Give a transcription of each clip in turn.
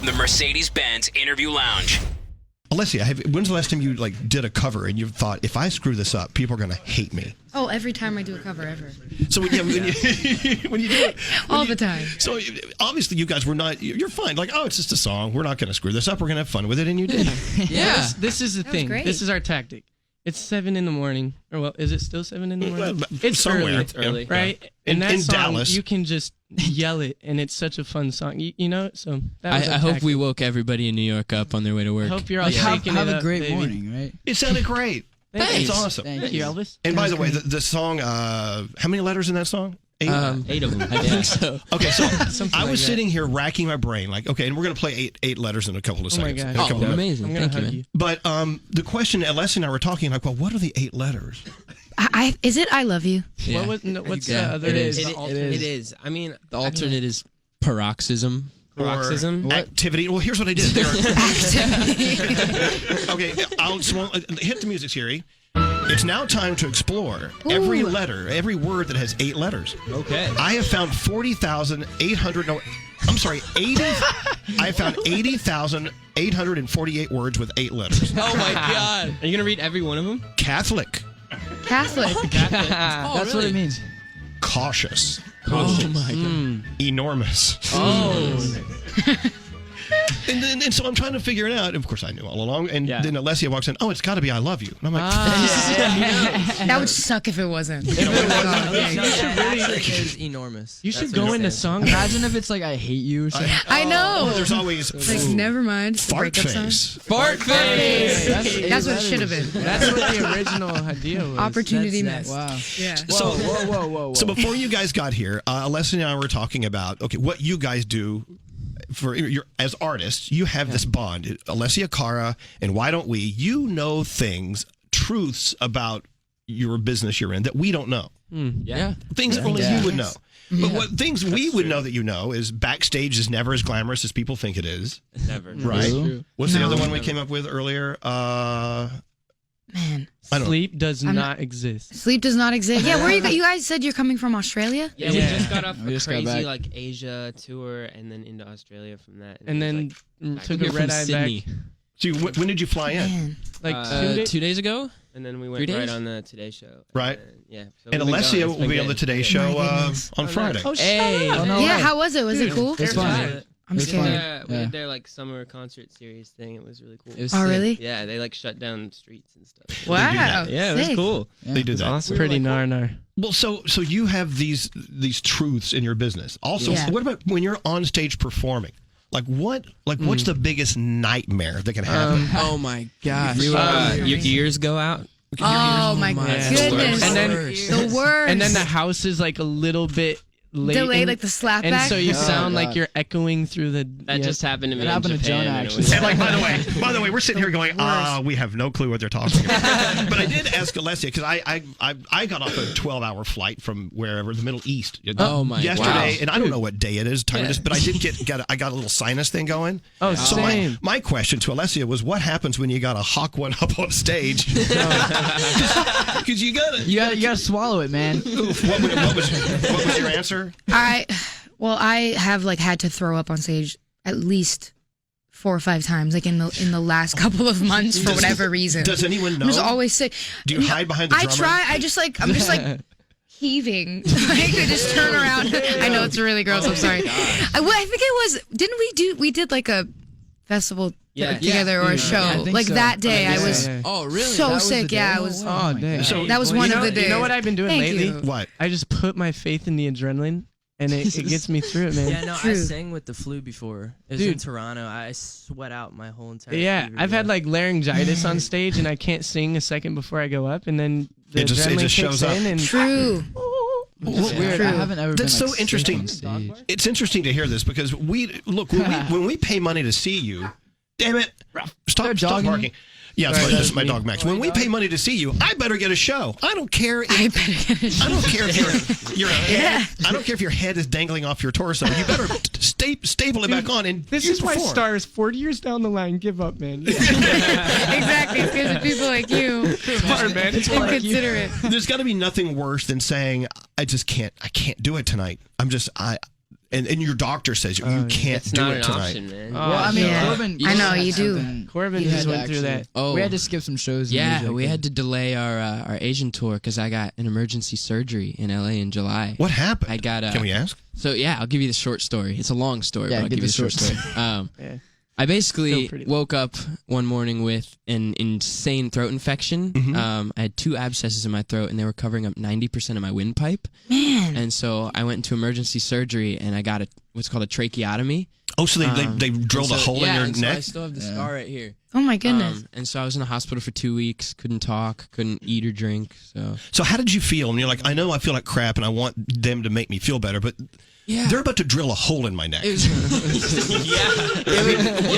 The Mercedes-Benz Interview Lounge. Alessia, when's the last time you did a cover and you thought, if I screw this up, people are going to hate me? Oh, every time I do a cover ever. So when you do it, all the time. So obviously you guys were not. You're fine. It's just a song. We're not going to screw this up. We're going to have fun with it, and you did. Yeah. This is the thing. Great. This is our tactic. It's 7 a.m. Or well, is it still 7 a.m? It's somewhere. early. It's early, right? Yeah. And that in song, Dallas, you can just yell it, and it's such a fun song. You know. So that was I our hope tactic. we woke everybody in New York up on their way to work. I hope you're all Have shaking it a up, great baby. morning, right? it sounded great. Thanks. It's awesome. Thank you, Elvis. And by the way, the song. How many letters in that song? 8. 8 of them, I think so. Okay, so I was like that. sitting here racking my brain, and we're going to play eight letters in a couple of Oh my seconds. gosh. In a couple of minutes. Amazing. I'm gonna Thank you, hug man. you. But the question, Alessia and I were talking, well, what are the 8 letters? Is it I love you? Yeah. What's the Yeah, other? it is. It is. I mean, The alternate is paroxysm. paroxysm. Or activity. Well, here's what I did. Okay, I'll hit the music, Siri. It's now time to explore every letter, every word that has 8 letters. Okay. I have found 40,800. No, I'm sorry, 80. I found 80,848 words with 8 letters. Oh my God. Are you gonna read every one of them? Catholic, Catholic. That's what it means. cautious, Oh my God. enormous. Oh. And so I'm trying to figure it out. Of course, I knew all along. And Yeah. then Alessia walks in. Oh, it's got to be I love you. And I'm like, That would suck if it wasn't. Catholic is enormous. You should go into song. Imagine if it's I hate you or something. I know. there's always Never mind. fart Breakup song. face. Fart face. That's what it should have been. That's what the original idea was. Opportunity That's- missed. Wow. Yeah. Whoa. So before you guys got here, Alessia and I were talking about what you guys do as artists. You have this bond, Alessia Cara, and why don't we? You know truths about your business you're in that we don't know. Yeah. Things only you would know. But what things we would know that you know is backstage is never as glamorous as people think it is. Never. Right? True. What's the other one we came up with earlier? Man. I don't know. Sleep does not exist. Sleep does not exist. Yeah, where you guys said you're coming from Australia? Yeah, we just got off We a just got crazy back. Asia tour and then into Australia from that. And then took We're a from red eye back. Sydney. So when did you fly in? Man. Like 2 days ago? and then we 3 went days? right on the Today Show. Right. Yeah. So And we've been Alessia going. It's will been be on the good. Today Show on Friday. Oh, Hey. Oh, no Yeah, way. how was it? Was it cool? It's fun. Yeah. I'm It's scared. fun. We Yeah. did their summer concert series thing. It was really cool. It was Oh, sick. really? Yeah, they shut down streets and stuff. Wow. Yeah, it was Sick. cool. They do that. Awesome. Pretty nar. Well, so you have these truths in your business. Also, Yeah. what about when you're on stage performing? What's the biggest nightmare that can happen? Oh my gosh. Your ears go out. Oh my goodness. And then the worst. and then the house is like a little bit late. delay, and- like the slapback. And so you Oh, sound like God. you're echoing through the. That just happened to me That happened in to Japan. Jonah, and it actually. was- And by the way, we're sitting here going, we have no clue what they're talking about. But I did ask Alessia because I got off a 12-hour flight from wherever, the Middle East. Oh, my yesterday, wow. and I don't know what day it is, time it is, but I did I got a little sinus thing going. Oh, So same. my question to Alessia was, what happens when you got to hawk one up on stage? Because you gotta swallow it, man. what was your answer? I have had to throw up on stage at least 4 or 5 times, in the last couple of months for whatever reason. Does anyone know? I'm just always sick. Do you hide behind the drummer? I try. I'm just heaving. I just turn around. I know it's really gross. I'm sorry. I think it was. Didn't we did a festival together or a show? I think so. That day I was Oh, really? so That was sick. the day? Yeah, I was. Oh, dang. So- That was one of the days. You know what I've been doing Thank lately? you. What? I just put my faith in the adrenaline, and it gets me through it, man. Yeah, no, I True. sang with the flu before. It was Dude. in Toronto. I sweat out my whole entire Yeah, fever, I've had laryngitis on stage, and I can't sing a second before I go up, and then the It just adrenaline shows kicks up. in, and True. It's weird. True. I haven't ever That's been so interesting. on stage. It's interesting to hear this because when we pay money to see you, damn it, stop jogging. barking. Yeah, that's my dog Max. When we pay money to see you, I better get a show. I don't care. I don't care if your head. I don't care if your head is dangling off your torso. You better staple it back on and this you is why perform. stars 40 years down the line give up, man. Exactly. It's because of people like you. It's hard, man. It's hard. Inconsiderate. There's got to be nothing worse than saying I can't do it tonight. And and your doctor says you can't It's do not it an tonight. option, man. Well, I mean, Yeah. Corbin. I know, had you do. something- Corbin he just had to went through actually- that. Oh. We had to skip some shows. Yeah, we had to delay our Asian tour because I got an emergency surgery in LA in July. What happened? I got Can we ask? So yeah, I'll give you the short story. It's a long story, Yeah, but I'll give give you the the short short story. Yeah. I basically Still pretty woke up one morning with an insane throat infection. Mm-hmm. I had 2 abscesses in my throat, and they were covering up 90% of my windpipe. Man. And so I went into emergency surgery, and I got what's called a tracheotomy. Oh, so they drilled a And so- hole yeah, in your and so I neck? still have the scar right here. Oh my goodness. And so I was in the hospital for 2 weeks, couldn't talk, couldn't eat or drink. So how did you feel? And you're like, I know I feel like crap, and I want them to make me feel better, but they're about to drill a hole in my neck. It was, you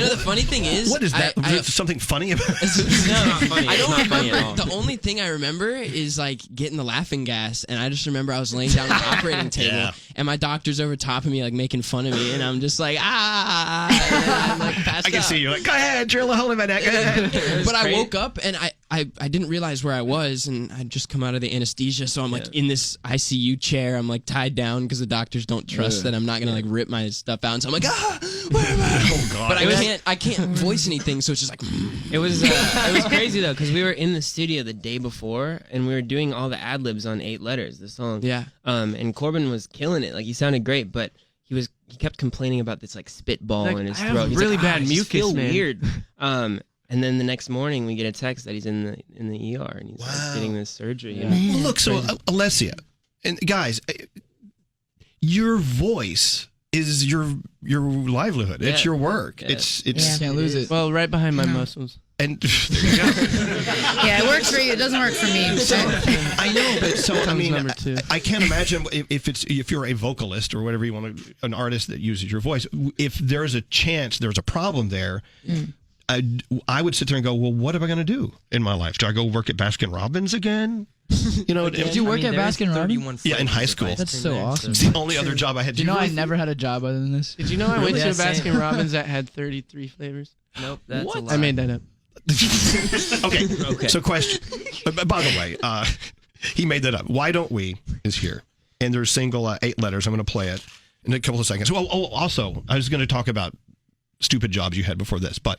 know, the funny thing is, What is that? Something funny about it? No, not funny. I It's don't not funny at remember. all. The only thing I remember is like getting the laughing gas, and I just remember I was laying down on the operating table, Yeah. and my doctor's over top of me, like making fun of me, and I'm just like, and I'm, like, passed I can out. see you like, go ahead, drill a hole in my neck. Go ahead. But I woke up and I didn't realize where I was, and I'd just come out of the anesthesia, so I'm like in this ICU chair. I'm like tied down because the doctors don't trust that I'm not gonna like rip my stuff out. And so I'm like, where am I? Oh, God. But I can't voice anything, so it's just like. It was crazy though because we were in the studio the day before and we were doing all the ad libs on 8 Letters, the song. Yeah. And Corbin was killing it. Like he sounded great, but he kept complaining about this like spitball Like, in his I have throat. He's really like, bad I just mucus, feel man." weird. And then the next morning we get a text that he's in the ER and he's like, getting this surgery. You know? Well, look, so Alessia, and guys, your voice is your livelihood. It's Yeah. your work. Yeah. It's Can't lose it. Well, right behind my muscles. and there you go. Yeah, it works for you. It doesn't work for me. So I know, but so I Comes mean, number 2. I can't imagine if you're a vocalist or whatever you want to, an artist that uses your voice. If there's a chance, there's a problem there. I would sit there and go, well, what am I going to do in my life? Do I go work at Baskin Robbins again? You know, Did you work at Baskin Robbins? Yeah, in high school. That's so awesome. It's the only other job I had. Do you know I never had a job other than this? Did you know I went to Yeah, a same. Baskin Robbins that had 33 flavors? Nope, that's a lie. I made that up. Okay. So question. By the way, he made that up. Why don't we is here, and there's single 8 letters. I'm going to play it in a couple of seconds. Well, also, I was going to talk about stupid jobs you had before this, but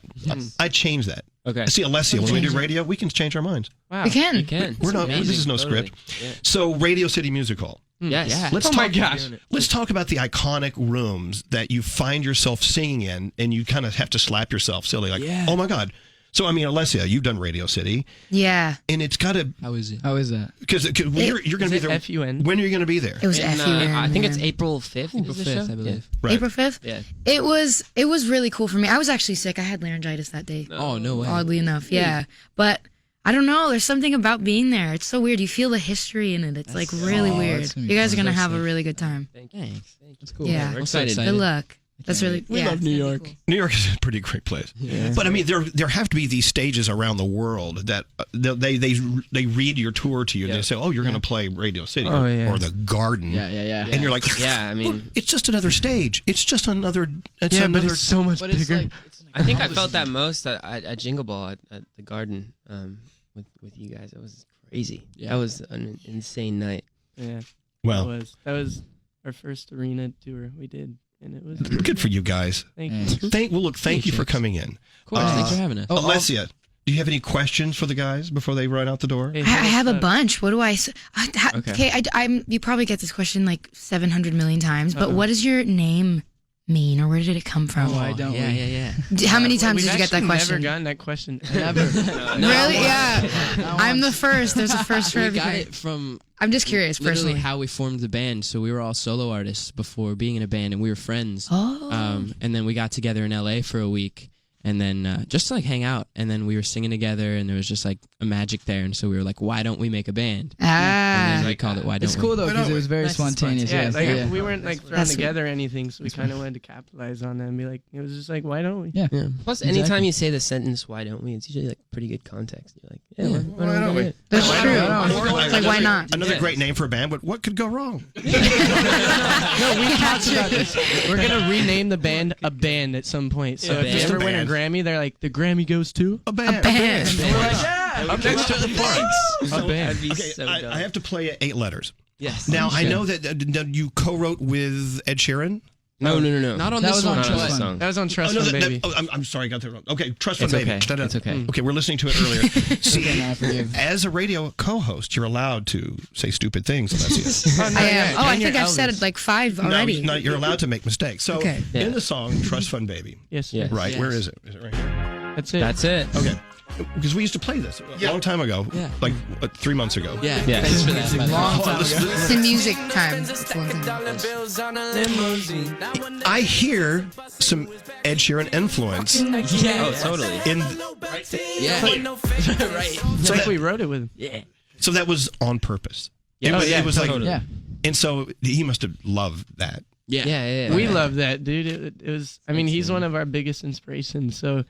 I changed that. Okay. See, Alessia, when we do radio, we can change our minds. Wow. We can. You can. We're not. Amazing. This is no Totally. script. Yeah. So, Radio City Music Hall. Yes. Yeah. Let's Oh talk, my gosh. Let's talk about the iconic rooms that you find yourself singing in, and you kind of have to slap yourself silly, like, oh my God. So, I mean, Alessia, you've done Radio City, Yeah. and it's got to, How is it? How is that? because you're going to be Is it there. FUN? When are you going to be there? It was And, FUN. I think it's man. April 5th. April 5th, I believe. Right. April 5th? Yeah. It was really cool for me. I was actually sick. I had laryngitis that day. Oh, no way. Oddly enough, yeah. But I don't know. There's something about being there. It's so weird. You feel the history in it. It's like really weird. that's gonna You be guys are fun. gonna have a really good time. Thanks. That's cool. Yeah. We're so excited. Good luck. That's really. We yeah, love it's New gonna be York. cool. New York is a pretty great place. Yeah. But I mean, there have to be these stages around the world that they read your tour to you and they say, oh, you're going to play Radio City Oh, yeah. or the Garden. Yeah. And you're like, Yeah, I "Look, mean, it's just another stage. It's just another. It's Yeah, another. but it's so much But it's bigger. like, I think I felt that most at Jingle Ball at the Garden with you guys. It was crazy. Yeah. That was an insane night. Yeah. well, That was our first arena tour we did, and it was good for you guys. Thank Yeah. you. Thank you for coming in. Of course. Thanks for having us. Alessia, do you have any questions for the guys before they run out the door? Hey, I have a what's up? bunch. What do I? Okay, I'm. You probably get this question like 700 million times. But what does your name mean, or where did it come from? why don't Yeah, we? yeah, yeah. How many times We've did you get that actually question? Never gotten that question. Never. Really? Yeah. I'm the first. There's a first for We got everything. it from I'm just curious literally personally. how we formed the band. So we were all solo artists before being in a band, and we were friends. Oh. And then we got together in LA for a week, and then just to like hang out, and then we were singing together, and there was just like a magic there, and so we were like, why don't we make a band? And then we called it Why Don't It's We? cool though Why because don't it was very Nice spontaneous. Yeah, like yeah. we weren't like thrown That's together or anything, so we kind of wanted to capitalize on that and be like, it was just like, why don't we? Yeah. Yeah. Plus, Exactly. anytime you say the sentence "Why don't we?" it's usually like pretty good context. You're like, yeah, why don't we? do it? That's Why true. not? It's like, why not? Another great name for a band, but what could go wrong? No, we talked about this. We're gonna rename the band a band at some point. So Yeah, if you band. ever Just a win a band. Grammy, they're like, the Grammy goes to A band. Band. up next to the Fox. A band. That'd be Okay, so dumb. I have to play 8 letters. Yes. Now, I know that you co-wrote with Ed Sheeran. No. Not on That this was on one. Not on this song. That was on Trust Oh, no, Fund Baby. I'm sorry, I got that wrong. Okay, Trust Fund It's Baby. okay. It's okay. Okay, we're listening to it earlier. See, I forgive. as a radio co-host, you're allowed to say stupid things, Alessia. Oh, no, I yeah, am. Oh, I and think you're I've said Elvis. like 5 already. No, you're allowed to make mistakes. So, Okay. in the song Trust Fund Baby, Yes. Yeah. right, Yes. where is it? Is it right here? That's it. That's it. Okay. Because we used to play this a long time ago, Yeah. like 3 months ago. Yeah. Yeah. Thanks for that. by the way. Oh, listen, It's in music time. It's one thing. I hear some Ed Sheeran influence Yeah. Oh, totally. in. Yeah. Right. It's like we wrote it with him. So that was on purpose. Yeah. It was, Oh, yeah, it was like, totally. Yeah. and so he must have loved that. Yeah. Yeah. We love that, dude. It was. I mean, he's one of our biggest inspirations. So,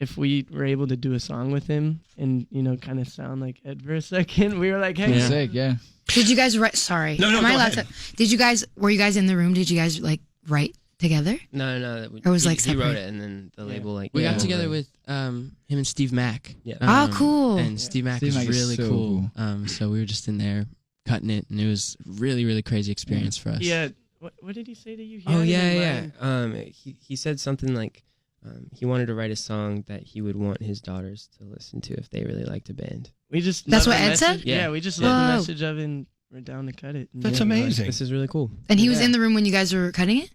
if we were able to do a song with him and kind of sound like Ed for a second, we were like, hey, Pretty sick, yeah. Did you guys write? Sorry. No, Am I go allowed ahead. to? Did you guys? Were you guys in the room? Did you guys like write together? No. Or was, he, like, he wrote separate? it, and then the label like We yeah, got together over. with him and Steve Mack. Yeah. Oh, cool. And Steve Mack Steve is Mack is really so cool. So we were just in there cutting it, and it was really, really crazy experience for us. Yeah. What did he say to you? He Oh had it in yeah. mind. He said something like he wanted to write a song that he would want his daughters to listen to if they really liked a band. We just. That's let what the Ed said? message- Yeah. Yeah. We just let the Whoa. message of it, and we're down to cut it. And That's yeah, we're like, amazing. This is really cool. And he was Yeah. in the room when you guys were cutting it.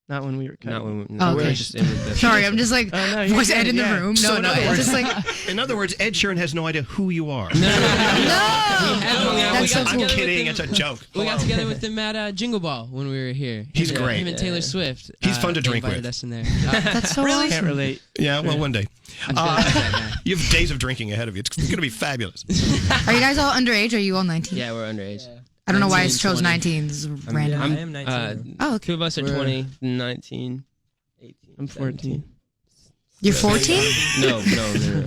Not when we were cutting. Not when we, Oh, we okay. were just in with the Sorry, I'm just like, Oh, no, you're was good, Ed in the yeah. room? So No, in no. other It's words- just like, In other words, Ed Sheeran has no idea who you are. no. That's so I'm cool. kidding. It's a joke. We got together with him at Jingle Ball when we were here. He's Him- great. Him and Taylor Swift. He's fun to they drink invited with. us in there. That's so awesome. Can't relate. Yeah, well, one day. I'm good at that, You have days of drinking ahead of you. It's going to be fabulous. Are you guys all underage? Or are you all 19? Yeah, we're underage. I don't know why 19, it's chose 20. 19. This is random. I'm, I am 19. Oh, okay. 2 of us are We're- 20, 19, 18. I'm 14. You're 14? No.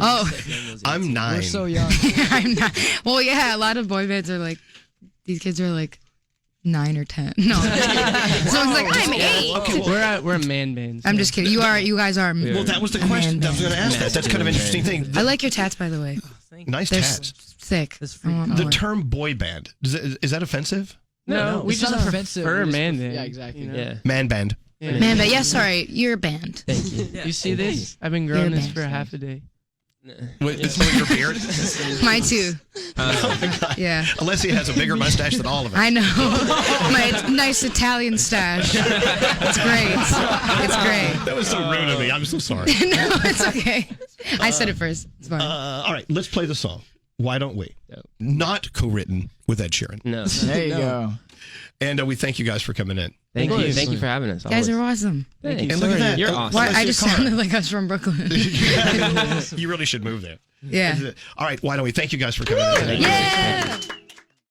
Oh, I'm 9. We're so young. I'm not. Well, yeah, a lot of boy bands are like, these kids are like 9 or 10. No. Someone's like, I'm 8. Okay, well, We're a man band. I'm just kidding. You guys are. well, that was the question. I was going to ask that. That's kind of an interesting thing. I like your tats, by the way. Nice They're tats. thick. That's I want The more. term boy band, is that offensive? No, we It's just not offensive. prefer we just man pref- band. Yeah, exactly. you know? Yeah. Man band. Yeah. Man, but yeah, sorry, you're a band. Thank you. You see this? I've been growing You're a this band. for half a day. Wait, it's with your beard? Mine too. Oh my God. Yeah. Alessia has a bigger mustache than all of us. I know. My nice Italian stash. It's great. It's great. That was so rude of me. I'm so sorry. No, it's okay. I said it first. It's fine. All right, let's play the song. Why don't we? No. Not co-written with Ed Sheeran. No. There you go. And we thank you guys for coming in. Thank you. course. Thank you for having us. You guys are always. awesome. Thanks. And look at that. You're Oh, awesome. Why? I Alessia just Cara. sounded like I was from Brooklyn. You really should move there. Yeah. All right, why don't we thank you guys for coming in. Yeah.